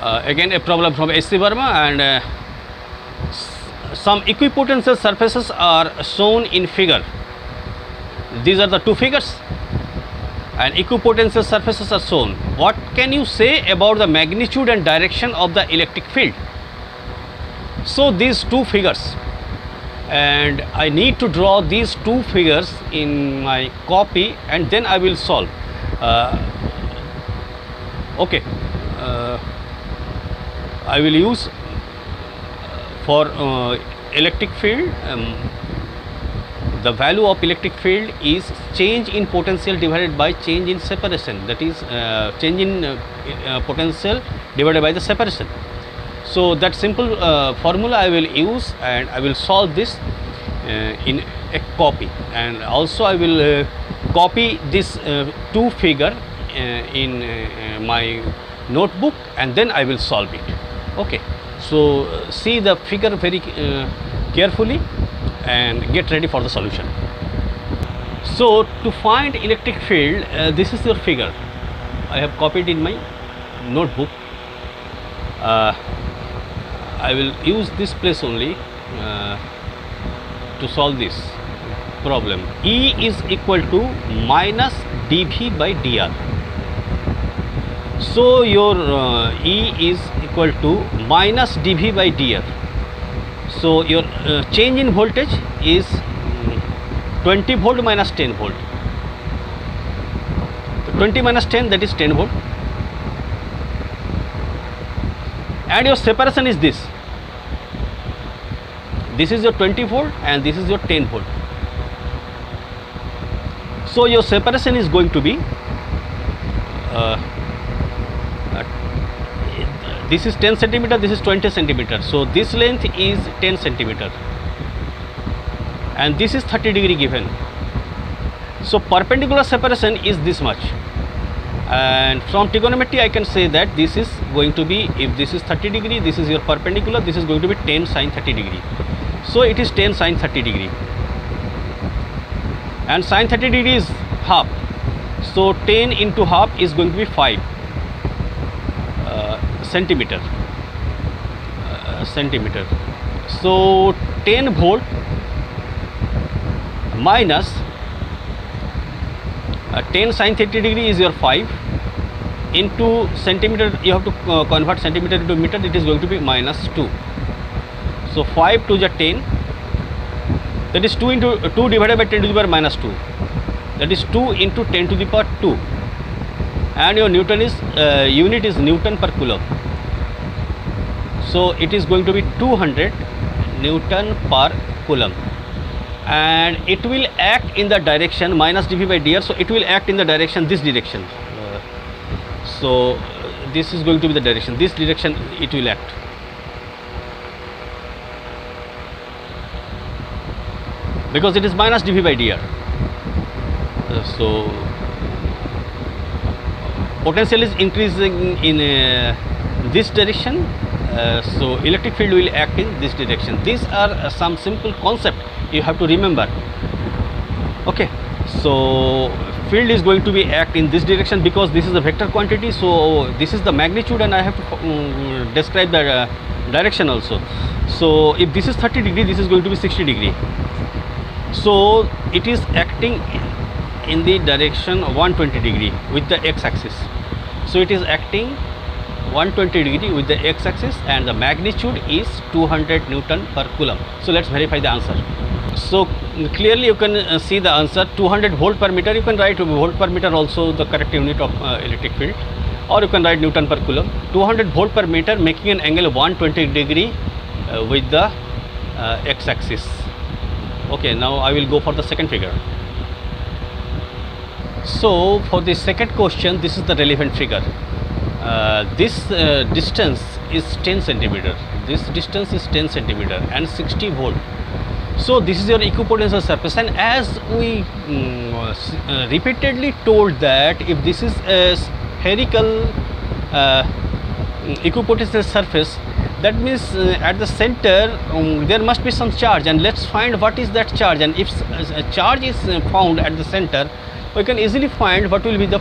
Again a problem from S.C. Verma, and some equipotential surfaces are shown in figure. These are the two figures, and equipotential surfaces are shown. What can you say about the magnitude and direction of the electric field? So these two figures, and I need to draw these two figures in my copy, and then I will solve. Okay, I will use for electric field. The value of electric field is change in potential divided by change in separation, that is change in potential divided by the separation. So that simple formula I will use, and I will solve this in a copy, and also I will copy this two figure in my notebook, and then I will solve it. Okay, so see the figure very carefully and get ready for the solution. So to find electric field, this is your figure. I have copied in my notebook. I will use this place only to solve this problem. E is equal to minus dV by dr. So your E is equal to minus dV by dr. So your change in voltage is 20 volt minus 10 volt. 20 minus 10, that is 10 volt. And your separation is this. This is your 20 volt and this is your 10 volt. So your separation is going to be this is 10 centimeter, this is 20 centimeter. So this length is 10 centimeter, and this is 30 degree given. So perpendicular separation is this much, and from trigonometry I can say that this is going to be, if this is 30 degree, this is your perpendicular, this is going to be 10 sin 30 degree. So it is 10 sin 30 degree, and sin 30 degree is half. So 10 into half is going to be 5 centimeter. So 10 volt minus 10 sin 30 degree is your 5 into centimeter. You have to convert centimeter into meter. It is going to be minus 2. So 5 to the 10, that is 2 into 2 divided by 10 to the power minus 2, that is 2 into 10 to the power 2, and your Newton is unit is Newton per coulomb. So it is going to be 200 Newton per coulomb, and it will act in the direction minus dV by dr. So it will act in the direction, this direction. So this is going to be the direction, this direction it will act. Because it is minus dV by dr. So potential is increasing in this direction. So electric field will act in this direction. These are some simple concept you have to remember. Okay, so field is going to be act in this direction because this is a vector quantity. So this is the magnitude, and I have to describe the direction also. So if this is 30 degree, this is going to be 60 degree. So it is acting in the direction 120 degree with the x-axis. So it is acting 120 degree with the x-axis, and the magnitude is 200 Newton per coulomb. So let's verify the answer. So clearly you can see the answer, 200 volt per meter. You can write volt per meter also the correct unit of electric field, or you can write Newton per coulomb. 200 volt per meter making an angle of 120 degree with the x-axis. Okay, now I will go for the second figure. So for the second question, this is the relevant figure. This distance is 10 centimeter. This distance is 10 centimeter and 60 volt. So this is your equipotential surface, and as we repeatedly told that if this is a spherical equipotential surface, that means at the center there must be some charge, and let's find what is that charge. And if a charge is found at the center, we can easily find what will be the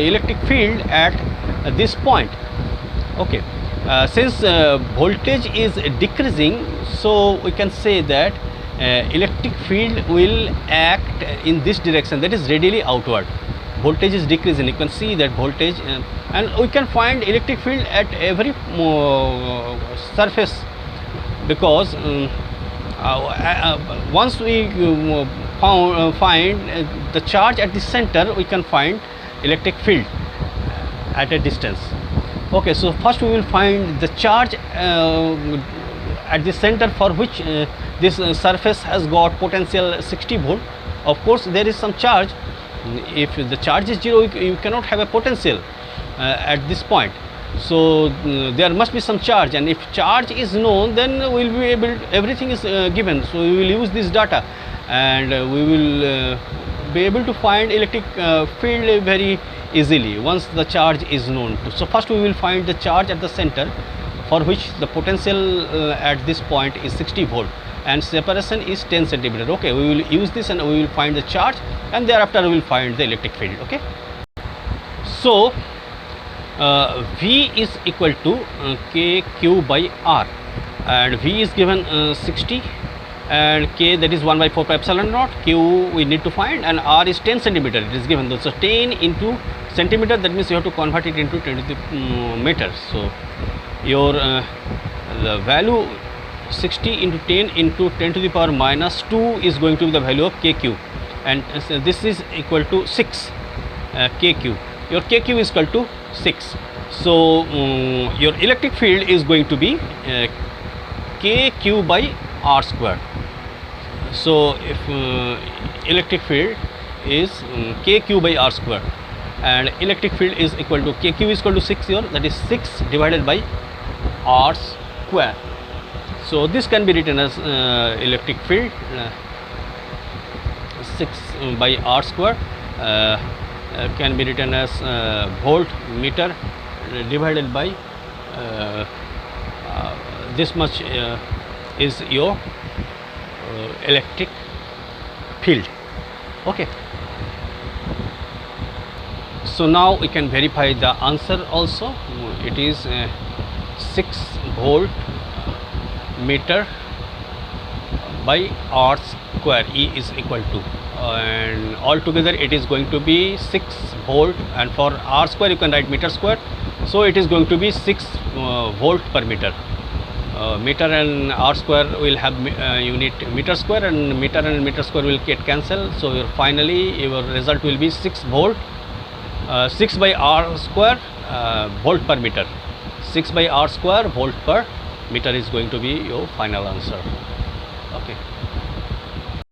electric field at this point. Okay, Since voltage is decreasing, so we can say that electric field will act in this direction, that is radially outward. Voltage is decreasing, you can see that voltage, and we can find electric field at every surface, because once we find the charge at the center, we can find electric field at a distance. Okay, so first we will find the charge at the center, for which this surface has got potential 60 volt. Of course, there is some charge. If the charge is 0, you cannot have a potential at this point. So there must be some charge, and if charge is known, then we will be able, everything is given. So we will use this data, and we will be able to find electric field very easily once the charge is known. So first we will find the charge at the center, for which the potential at this point is 60 volt and separation is 10 centimeter. Okay, we will use this and we will find the charge, and thereafter we will find the electric field. Okay, so V is equal to KQ by R, and V is given 60, and K, that is 1 by 4 pi epsilon naught. Q we need to find, and R is 10 centimeter, it is given. So 10 into centimeter, that means you have to convert it into 10 to the meter. So your the value 60 into 10 into 10 to the power minus 2 is going to be the value of KQ, and so this is equal to 6 KQ. Your KQ is equal to 6. So your electric field is going to be KQ by R square. So if electric field is KQ by R square, and electric field is equal to KQ is equal to 6 here, that is 6 divided by R square. So this can be written as electric field 6 by R square can be written as volt meter divided by this much is your electric field. Okay, so now we can verify the answer also. It is 6 volt meter by R square, E is equal to, and altogether it is going to be 6 volt, and for R square you can write meter square, so it is going to be 6 volt per meter. Meter and R square will have unit meter square, and meter square will get cancelled. So finally your result will be 6 volt, 6 by R square volt per meter. 6 by R square volt per meter is going to be your final answer. Okay.